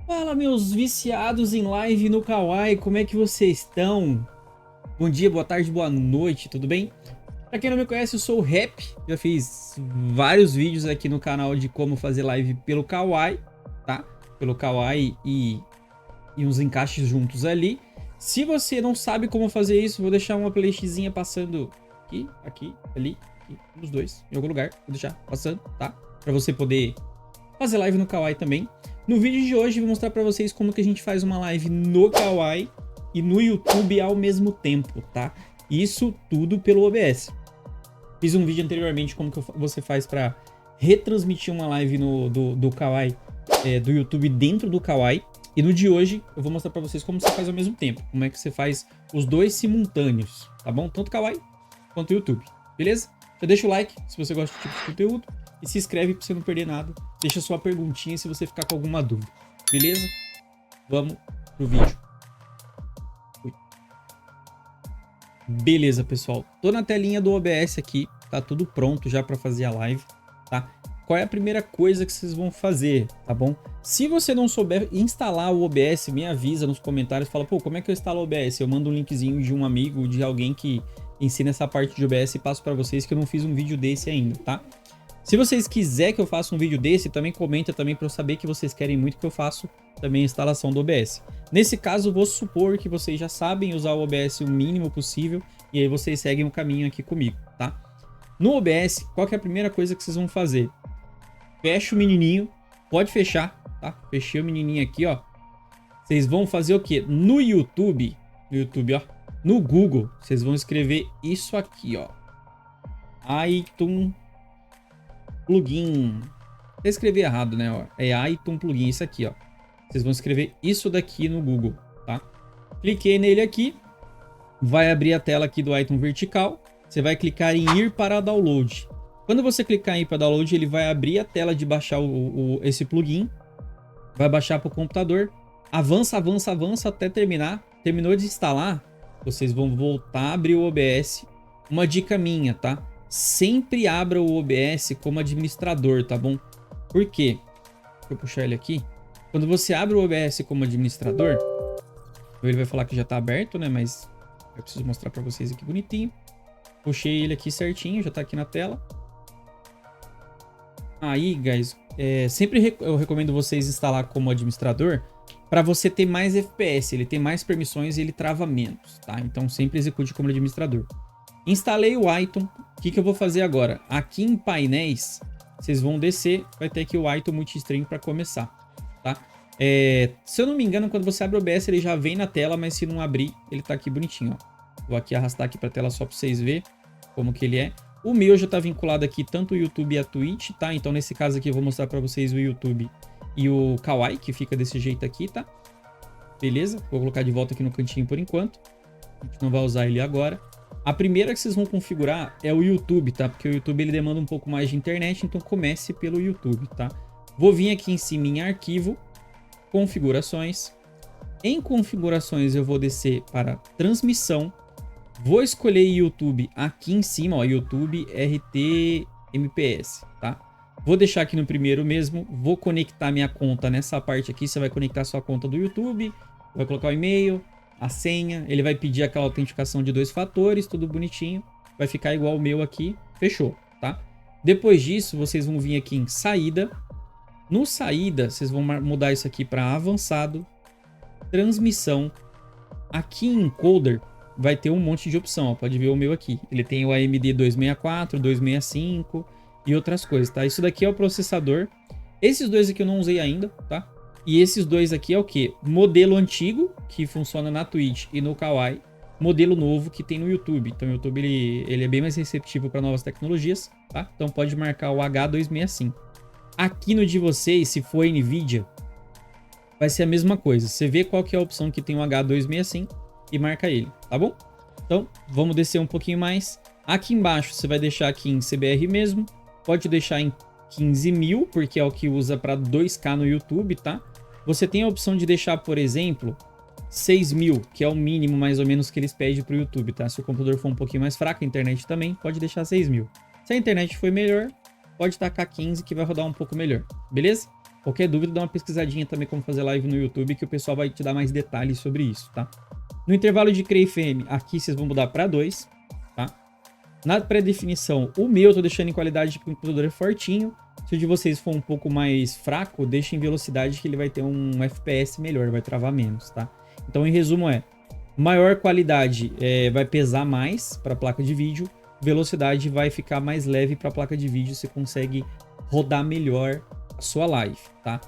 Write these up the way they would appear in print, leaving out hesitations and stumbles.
Fala, meus viciados em live no Kawaii, como é que vocês estão? Bom dia, boa tarde, boa noite, tudo bem? Pra quem não me conhece, eu sou o Rap, já fiz vários vídeos aqui no canal de como fazer live pelo Kawaii, tá? Pelo Kawaii e uns encaixes juntos ali. Se você não sabe como fazer isso, vou deixar uma playlistzinha passando aqui, ali, nos dois, em algum lugar, vou deixar passando, tá? Pra você poder fazer live no Kawaii também. No vídeo de hoje eu vou mostrar pra vocês como que a gente faz uma live no Kawaii e no YouTube ao mesmo tempo, tá? Isso tudo pelo OBS. Fiz um vídeo anteriormente como que você faz pra retransmitir uma live do Kawaii, do YouTube dentro do Kawaii. E no de hoje eu vou mostrar pra vocês como você faz ao mesmo tempo. Como é que você faz os dois simultâneos, tá bom? Tanto Kawaii quanto YouTube, beleza? Já deixa o like se você gosta desse tipo de conteúdo. E se inscreve pra você não perder nada. Deixa sua perguntinha se você ficar com alguma dúvida. Beleza? Vamos pro vídeo. Beleza, pessoal. Tô na telinha do OBS aqui. Tá tudo pronto já pra fazer a live, tá? Qual é a primeira coisa que vocês vão fazer, tá bom? Se você não souber instalar o OBS, me avisa nos comentários. Fala, pô, como é que eu instalo o OBS? Eu mando um linkzinho de um amigo, de alguém que ensina essa parte de OBS e passo pra vocês, que eu não fiz um vídeo desse ainda, tá? Se vocês quiserem que eu faça um vídeo desse, também comenta também para eu saber que vocês querem muito que eu faça também a instalação do OBS. Nesse caso, vou supor que vocês já sabem usar o OBS o mínimo possível e aí vocês seguem o caminho aqui comigo, tá? No OBS, qual que é a primeira coisa que vocês vão fazer? Fecha o menininho, pode fechar, tá? Fechei o menininho aqui, ó. Vocês vão fazer o quê? No YouTube, ó, no Google, vocês vão escrever isso aqui, ó. iTunes Plugin. Eu escrevi errado, né? Ó. É iTunes Plugin, isso aqui, ó. Vocês vão escrever isso daqui no Google, tá? Cliquei nele aqui. Vai abrir a tela aqui do iTunes vertical. Você vai clicar em ir para download. Quando você clicar em ir para download, ele vai abrir a tela de baixar esse plugin. Vai baixar para o computador. Avança, avança, avança até terminar. Terminou de instalar, vocês vão voltar a abrir o OBS. Uma dica minha, tá? Sempre abra o OBS como administrador, tá bom? Por quê? Deixa eu puxar ele aqui. Quando você abre o OBS como administrador, ele vai falar que já tá aberto, né? Mas eu preciso mostrar pra vocês aqui bonitinho. Puxei ele aqui certinho, já tá aqui na tela. Aí, guys, sempre eu recomendo vocês instalar como administrador para você ter mais FPS, ele tem mais permissões e ele trava menos, tá? Então sempre execute como administrador. Instalei o iTunes. O que eu vou fazer agora? Aqui em painéis, vocês vão descer, vai ter aqui o iTunes Multistream para começar, tá? Se eu não me engano, quando você abre o OBS, ele já vem na tela, mas se não abrir, ele tá aqui bonitinho, ó. Vou aqui arrastar aqui para a tela só para vocês verem como que ele é. O meu já tá vinculado aqui tanto o YouTube e a Twitch, tá? Então nesse caso aqui eu vou mostrar para vocês o YouTube e o Kawaii, que fica desse jeito aqui, tá? Beleza? Vou colocar de volta aqui no cantinho por enquanto. A gente não vai usar ele agora. A primeira que vocês vão configurar é o YouTube, tá? Porque o YouTube ele demanda um pouco mais de internet, então comece pelo YouTube, tá? Vou vir aqui em cima em arquivo, configurações. Em configurações eu vou descer para transmissão. Vou escolher YouTube aqui em cima, ó, YouTube RTMPS, tá? Vou deixar aqui no primeiro mesmo, vou conectar minha conta nessa parte aqui, você vai conectar sua conta do YouTube, vai colocar o e-mail, a senha, ele vai pedir aquela autenticação de 2 fatores, tudo bonitinho, vai ficar igual o meu aqui, fechou, tá? Depois disso, vocês vão vir aqui em saída, no saída, vocês vão mudar isso aqui para avançado, transmissão, aqui em encoder, vai ter um monte de opção, ó, pode ver o meu aqui, ele tem o AMD 264, 265 e outras coisas, tá? Isso daqui é o processador, esses dois aqui eu não usei ainda, tá? E esses dois aqui é o que? Modelo antigo, que funciona na Twitch e no Kawaii. Modelo novo que tem no YouTube. Então o YouTube ele é bem mais receptivo para novas tecnologias, tá? Então pode marcar o H265. Aqui no de vocês, se for NVIDIA, vai ser a mesma coisa. Você vê qual que é a opção que tem o H265 e marca ele, tá bom? Então vamos descer um pouquinho mais. Aqui embaixo você vai deixar aqui em CBR mesmo. Pode deixar em 15.000, porque é o que usa para 2K no YouTube, tá? Você tem a opção de deixar, por exemplo, 6.000, que é o mínimo mais ou menos que eles pedem para o YouTube, tá? Se o computador for um pouquinho mais fraco, a internet também, pode deixar 6.000. Se a internet for melhor, pode tacar 15 que vai rodar um pouco melhor, beleza? Qualquer dúvida, dá uma pesquisadinha também como fazer live no YouTube, que o pessoal vai te dar mais detalhes sobre isso, tá? No intervalo de CREI FM, aqui vocês vão mudar para 2, tá? Na pré-definição, o meu eu tô deixando em qualidade porque o computador é fortinho. Se o de vocês for um pouco mais fraco, deixa em velocidade que ele vai ter um FPS melhor, vai travar menos, tá? Então, em resumo maior qualidade vai pesar mais para a placa de vídeo, velocidade vai ficar mais leve para a placa de vídeo, você consegue rodar melhor a sua live, tá?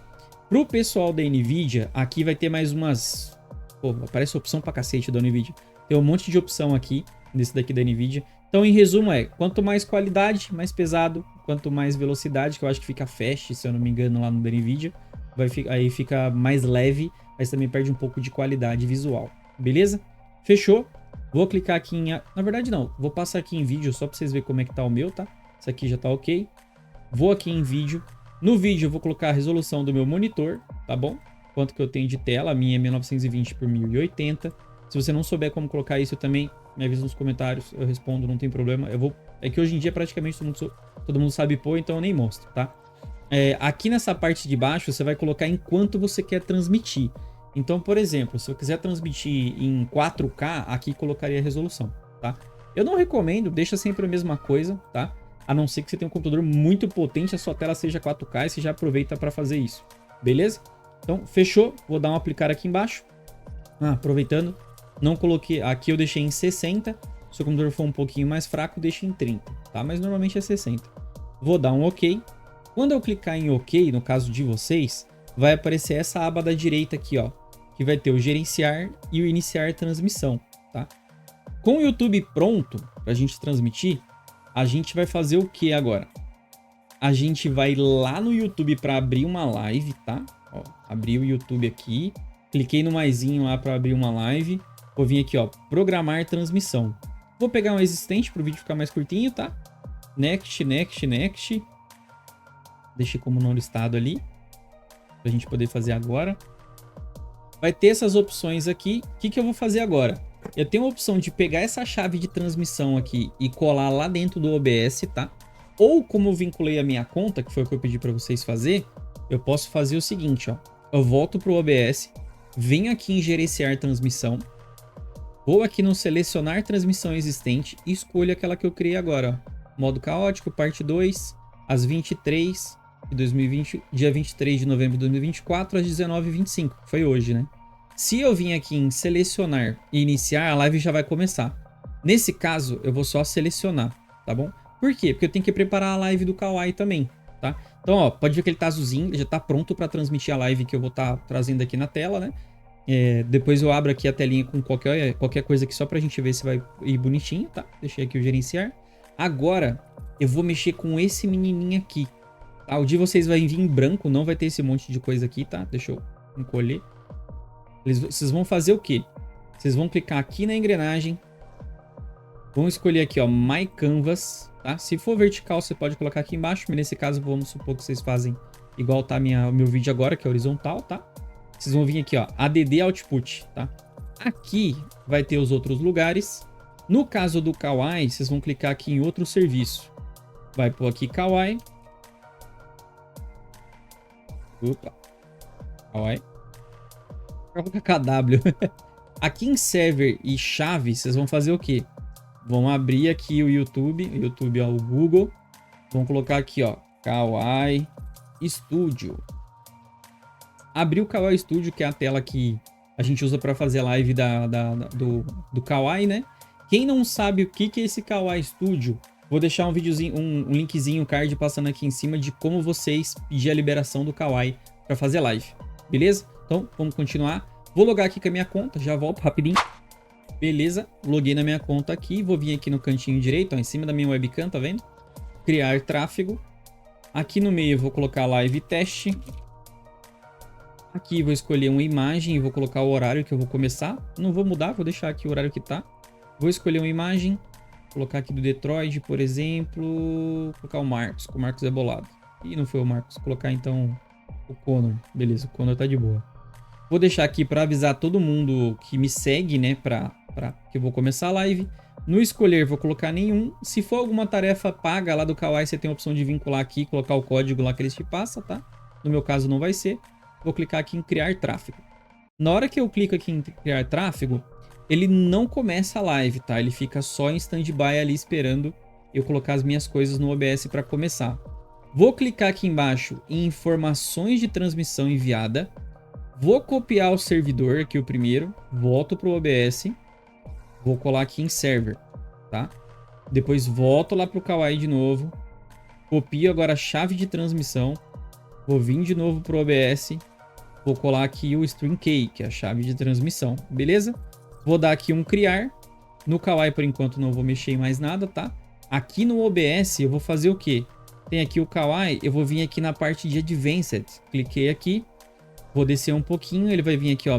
Pro pessoal da NVIDIA, aqui vai ter mais umas... Pô, aparece opção pra cacete da NVIDIA. Tem um monte de opção aqui, desse daqui da NVIDIA. Então, em resumo, quanto mais qualidade, mais pesado, quanto mais velocidade, que eu acho que fica fast, se eu não me engano, lá no da NVIDIA, aí fica mais leve, mas também perde um pouco de qualidade visual, beleza? Fechou? Vou clicar aqui em... Na verdade, não. Vou passar aqui em vídeo só pra vocês verem como é que tá o meu, tá? Isso aqui já tá ok. Vou aqui em vídeo. No vídeo eu vou colocar a resolução do meu monitor, tá bom? Quanto que eu tenho de tela, a minha é 1920 por 1080. Se você não souber como colocar isso, eu também me avisa nos comentários, eu respondo, não tem problema. É que hoje em dia praticamente todo mundo sabe pôr, então eu nem mostro, tá? Aqui nessa parte de baixo você vai colocar em quanto você quer transmitir. Então, por exemplo, se eu quiser transmitir em 4K, aqui colocaria a resolução, tá? Eu não recomendo, deixa sempre a mesma coisa, tá? A não ser que você tenha um computador muito potente, a sua tela seja 4K e você já aproveita para fazer isso, beleza? Então, fechou. Vou dar um aplicar aqui embaixo. Aproveitando, não coloquei... Aqui eu deixei em 60. Se o computador for um pouquinho mais fraco, deixa em 30, tá? Mas normalmente é 60. Vou dar um OK. Quando eu clicar em OK, no caso de vocês, vai aparecer essa aba da direita aqui, ó, que vai ter o gerenciar e o iniciar transmissão, tá? Com o YouTube pronto pra gente transmitir, a gente vai fazer o que agora? A gente vai lá no YouTube para abrir uma live, tá? Ó, abri o YouTube aqui, cliquei no maisinho lá para abrir uma live. Vou vir aqui, ó, programar transmissão. Vou pegar um existente para o vídeo ficar mais curtinho, tá? Next, next, next. Deixei como não listado ali, pra gente poder fazer agora. Vai ter essas opções aqui. O que eu vou fazer agora? Eu tenho a opção de pegar essa chave de transmissão aqui e colar lá dentro do OBS, tá? Ou como eu vinculei a minha conta, que foi o que eu pedi para vocês fazer, eu posso fazer o seguinte, ó. Eu volto pro OBS, venho aqui em gerenciar transmissão, vou aqui no selecionar transmissão existente e escolho aquela que eu criei agora, ó. Modo caótico, parte 2, às 23 de 2020, dia 23 de novembro de 2024, às 19h25. Foi hoje, né? Se eu vim aqui em selecionar e iniciar, a live já vai começar. Nesse caso, eu vou só selecionar, tá bom? Por quê? Porque eu tenho que preparar a live do Kawaii também, tá? Então, ó, pode ver que ele tá azulzinho, ele já tá pronto para transmitir a live que eu vou estar trazendo aqui na tela, né? Depois eu abro aqui a telinha com qualquer coisa aqui só pra gente ver se vai ir bonitinho, tá? Deixei aqui o gerenciar. Agora, eu vou mexer com esse menininho aqui, tá? O de vocês vai vir em branco, não vai ter esse monte de coisa aqui, tá? Deixa eu encolher. Vocês vão fazer o quê? Vocês vão clicar aqui na engrenagem, vão escolher aqui, ó, My Canvas, tá? Se for vertical, você pode colocar aqui embaixo, mas nesse caso, vamos supor que vocês fazem igual tá o meu vídeo agora, que é horizontal, tá? Vocês vão vir aqui, ó, ADD Output, tá? Aqui vai ter os outros lugares. No caso do Kawaii, vocês vão clicar aqui em outro serviço. Vai pôr aqui Kawaii. Opa. Kawaii. Coloca KW. Aqui em server e chave, vocês vão fazer o quê? Vão abrir aqui o YouTube, é o Google. Vão colocar aqui, ó, Kawaii Studio. Abrir o Kawaii Studio, que é a tela que a gente usa para fazer live do Kawaii, né? Quem não sabe o que é esse Kawaii Studio, vou deixar um videozinho, um linkzinho, um card passando aqui em cima de como vocês pedir a liberação do Kawaii para fazer live, beleza? Então, vamos continuar. Vou logar aqui com a minha conta, já volto rapidinho. Beleza, loguei na minha conta aqui, vou vir aqui no cantinho direito, ó, em cima da minha webcam, tá vendo? Criar tráfego. Aqui no meio eu vou colocar live teste. Aqui vou escolher uma imagem e vou colocar o horário que eu vou começar. Não vou mudar, vou deixar aqui o horário que tá. Vou escolher uma imagem, colocar aqui do Detroit, por exemplo, colocar o Marcos, que o Marcos é bolado. Ih, não foi o Marcos, colocar então o Conor. Beleza, o Conor tá de boa. Vou deixar aqui para avisar todo mundo que me segue, né, para que eu vou começar a live. No escolher, vou colocar nenhum. Se for alguma tarefa paga lá do Kawaii, você tem a opção de vincular aqui, colocar o código lá que eles te passam, tá? No meu caso não vai ser. Vou clicar aqui em criar tráfego. Na hora que eu clico aqui em criar tráfego, ele não começa a live, tá? Ele fica só em stand-by ali esperando eu colocar as minhas coisas no OBS para começar. Vou clicar aqui embaixo em informações de transmissão enviada. Vou copiar o servidor aqui o primeiro, volto para o OBS, vou colar aqui em server, tá? Depois volto lá para o Kawai de novo, copio agora a chave de transmissão, vou vir de novo para o OBS, vou colar aqui o string key, que é a chave de transmissão, beleza? Vou dar aqui um criar, no Kawai por enquanto não vou mexer em mais nada, tá? Aqui no OBS eu vou fazer o quê? Tem aqui o Kawai, eu vou vir aqui na parte de Advanced, cliquei aqui, vou descer um pouquinho, ele vai vir aqui, ó,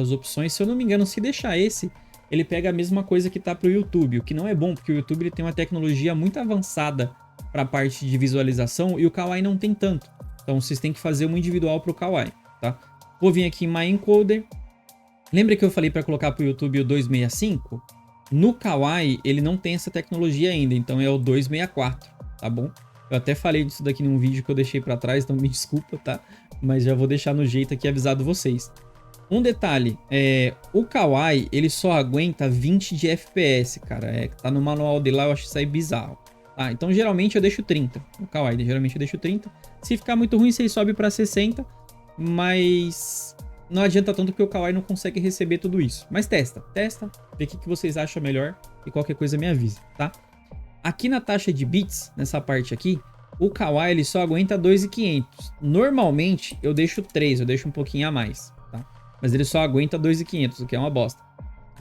as opções. Se eu não me engano, se deixar esse, ele pega a mesma coisa que tá pro YouTube, o que não é bom, porque o YouTube ele tem uma tecnologia muito avançada para a parte de visualização e o Kawai não tem tanto. Então vocês têm que fazer um individual pro Kawai, tá? Vou vir aqui em My Encoder. Lembra que eu falei para colocar pro YouTube o 265? No Kawai ele não tem essa tecnologia ainda, então é o 264, tá bom? Eu até falei disso daqui num vídeo que eu deixei para trás, então me desculpa, tá? Mas já vou deixar no jeito aqui avisado vocês. Um detalhe, o Kawai, ele só aguenta 20 de FPS, cara. Tá no manual dele lá, eu acho isso aí bizarro. Tá, então geralmente eu deixo 30. O Kawai, geralmente eu deixo 30. Se ficar muito ruim, você sobe para 60. Mas não adianta tanto porque o Kawai não consegue receber tudo isso. Mas testa, vê o que vocês acham melhor e qualquer coisa me avise, tá? Aqui na taxa de bits, nessa parte aqui, o Kawai ele só aguenta 2.500. Normalmente eu deixo 3, eu deixo um pouquinho a mais, tá? Mas ele só aguenta 2.500, o que é uma bosta.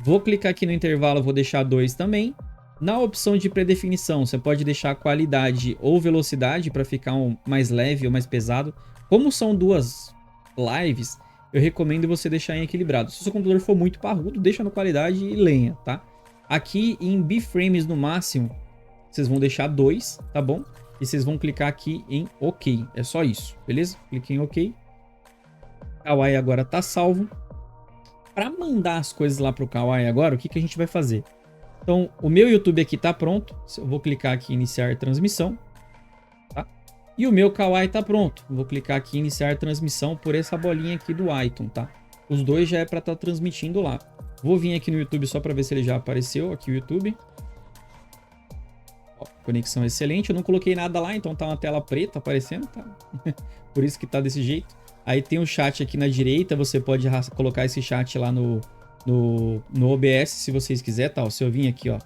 Vou clicar aqui no intervalo, vou deixar 2 também. Na opção de predefinição, você pode deixar qualidade ou velocidade para ficar mais leve ou mais pesado. Como são duas lives, eu recomendo você deixar em equilibrado. Se o seu computador for muito parrudo, deixa na qualidade e lenha, tá? Aqui em B-frames no máximo, vocês vão deixar 2, tá bom? E vocês vão clicar aqui em OK. É só isso, beleza? Clique em OK. Kawai agora tá salvo. Para mandar as coisas lá pro Kawai agora, o que a gente vai fazer? Então, o meu YouTube aqui tá pronto. Eu vou clicar aqui em iniciar transmissão, tá? E o meu Kawai tá pronto. Vou clicar aqui em iniciar transmissão por essa bolinha aqui do Iton, tá? Os dois já é para estar transmitindo lá. Vou vir aqui no YouTube só para ver se ele já apareceu aqui o YouTube. Ó, conexão excelente. Eu não coloquei nada lá, então tá uma tela preta aparecendo, tá? Por isso que tá desse jeito. Aí tem o chat aqui na direita. Você pode colocar esse chat lá no OBS, se vocês quiserem, tá? Se eu vim aqui, ó,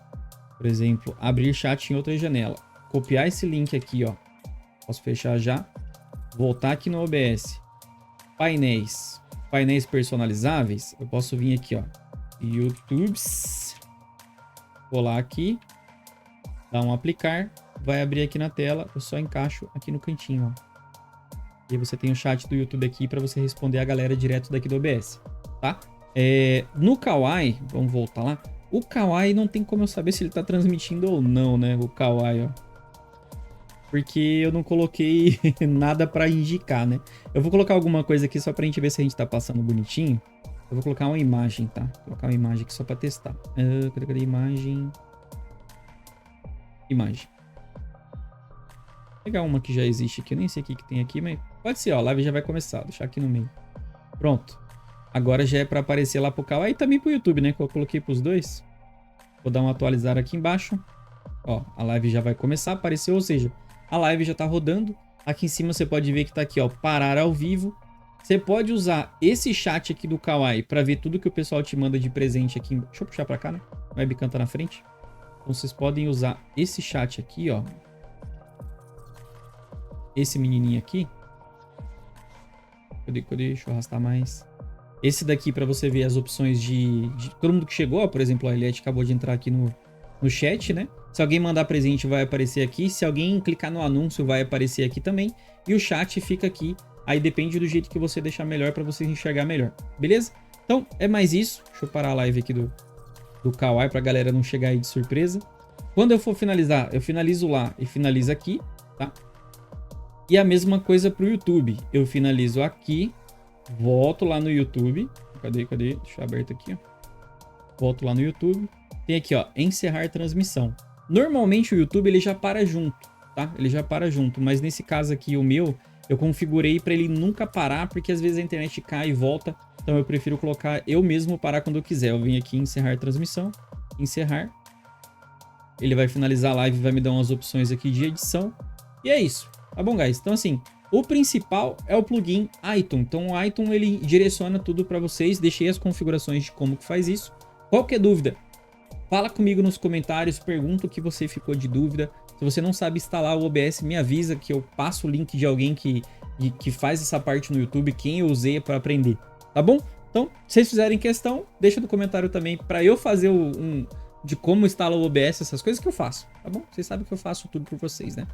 por exemplo, abrir chat em outra janela, copiar esse link aqui, ó, posso fechar já, voltar aqui no OBS, painéis personalizáveis, eu posso vir aqui, ó, YouTube, colar aqui, dar um aplicar, vai abrir aqui na tela, eu só encaixo aqui no cantinho, ó. E você tem o chat do YouTube aqui para você responder a galera direto daqui do OBS, tá? No Kawai, vamos voltar lá. O Kawai não tem como eu saber se ele tá transmitindo ou não, né? O Kawai, ó. Porque eu não coloquei nada pra indicar, né? Eu vou colocar alguma coisa aqui só pra gente ver se a gente tá passando bonitinho. Eu vou colocar uma imagem, tá? Vou colocar uma imagem aqui só pra testar. Cadê a imagem? Imagem. Vou pegar uma que já existe aqui. Eu nem sei o que tem aqui, mas pode ser, ó. A live já vai começar. Deixar aqui no meio. Pronto. Agora já é para aparecer lá pro Kawai e também pro YouTube, né? Que eu coloquei pros dois. Vou dar uma atualizada aqui embaixo. Ó, a live já vai começar a aparecer, ou seja, a live já tá rodando. Aqui em cima você pode ver que tá aqui, ó, parar ao vivo. Você pode usar esse chat aqui do Kawai para ver tudo que o pessoal te manda de presente aqui. Deixa eu puxar para cá, né? O webcam tá na frente. Então vocês podem usar esse chat aqui, ó. Esse menininho aqui. Cadê? Deixa eu arrastar mais. Esse daqui para você ver as opções de todo mundo que chegou, ó, por exemplo, a Eliette acabou de entrar aqui no chat, né? Se alguém mandar presente vai aparecer aqui, se alguém clicar no anúncio vai aparecer aqui também, e o chat fica aqui, aí depende do jeito que você deixar melhor para você enxergar melhor, beleza? Então é mais isso, deixa eu parar a live aqui do Kawai pra galera não chegar aí de surpresa. Quando eu for finalizar, eu finalizo lá e finalizo aqui, tá? E a mesma coisa pro YouTube, eu finalizo aqui. Volto lá no YouTube. Cadê? Deixa eu aberto aqui, ó. Volto lá no YouTube. Tem aqui, ó, encerrar transmissão. Normalmente o YouTube ele já para junto, tá? Ele já para junto, mas nesse caso aqui o meu, Eu configurei para ele nunca parar, porque às vezes a internet cai e volta. Então eu prefiro colocar eu mesmo parar quando eu quiser. Eu venho aqui em encerrar transmissão, encerrar. Ele vai finalizar a live e vai me dar umas opções aqui de edição. E é isso, tá bom, guys? Então assim, o principal é o plugin iTunes. Então o iTunes ele direciona tudo para vocês. Deixei as configurações de como que faz isso. Qualquer dúvida, fala comigo nos comentários, pergunta o que você ficou de dúvida. Se você não sabe instalar o OBS, me avisa que eu passo o link de alguém que faz essa parte no YouTube, quem eu usei para aprender, tá bom? Então, se vocês fizerem questão, deixa no comentário também para eu fazer de como instala o OBS, essas coisas que eu faço, tá bom? Vocês sabem que eu faço tudo por vocês, né?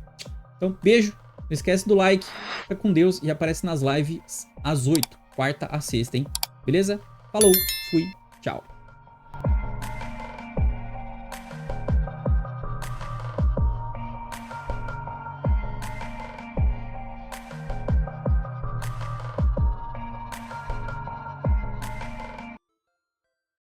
Então, beijo, não esquece do like, fica com Deus e aparece nas lives às 8, quarta a sexta, hein? Beleza? Falou, fui, tchau.